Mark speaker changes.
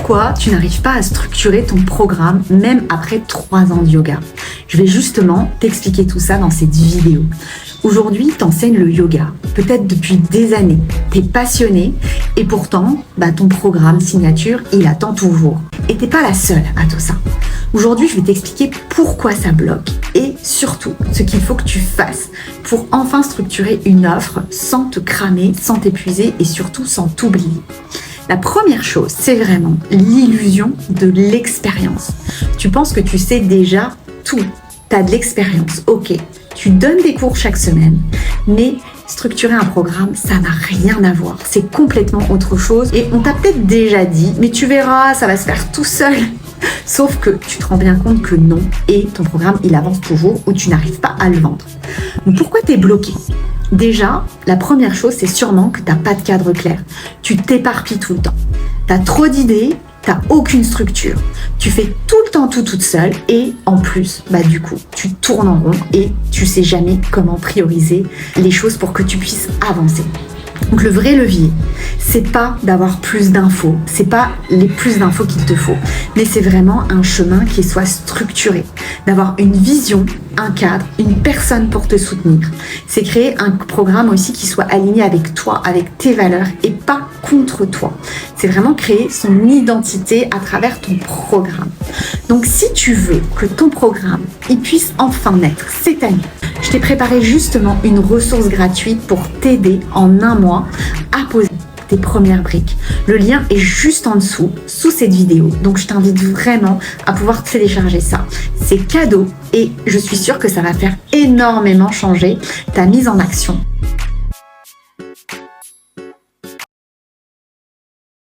Speaker 1: pourquoi tu n'arrives pas à structurer ton programme même après 3 ans de yoga. Je vais justement t'expliquer tout ça dans cette vidéo. Aujourd'hui, t'enseignes le yoga, peut-être depuis des années. T'es passionné et pourtant, ton programme signature, il attend toujours. Et t'es pas la seule à tout ça. Aujourd'hui, je vais t'expliquer pourquoi ça bloque et surtout ce qu'il faut que tu fasses pour enfin structurer une offre sans te cramer, sans t'épuiser et surtout sans t'oublier. La première chose, c'est vraiment l'illusion de l'expérience. Tu penses que tu sais déjà tout. Tu as de l'expérience, ok. Tu donnes des cours chaque semaine, mais structurer un programme, ça n'a rien à voir. C'est complètement autre chose. Et on t'a peut-être déjà dit, mais tu verras, ça va se faire tout seul. Sauf que tu te rends bien compte que non, et ton programme, il avance toujours ou tu n'arrives pas à le vendre. Donc pourquoi tu es bloqué ? Déjà, la première chose, c'est sûrement que tu n'as pas de cadre clair. Tu t'éparpilles tout le temps. Tu as trop d'idées, tu n'as aucune structure. Tu fais tout le temps tout toute seule et en plus, du coup, tu tournes en rond et tu sais jamais comment prioriser les choses pour que tu puisses avancer. Donc le vrai levier, c'est pas d'avoir plus d'infos, c'est pas les plus d'infos qu'il te faut, mais c'est vraiment un chemin qui soit structuré, d'avoir une vision, un cadre, une personne pour te soutenir. C'est créer un programme aussi qui soit aligné avec toi, avec tes valeurs et pas contre toi. C'est vraiment créer son identité à travers ton programme. Donc si tu veux que ton programme il puisse enfin naître cette année, je t'ai préparé justement une ressource gratuite pour t'aider en un mois à poser tes premières briques. Le lien est juste en dessous, sous cette vidéo. Donc je t'invite vraiment à pouvoir télécharger ça. C'est cadeau et je suis sûre que ça va faire énormément changer ta mise en action.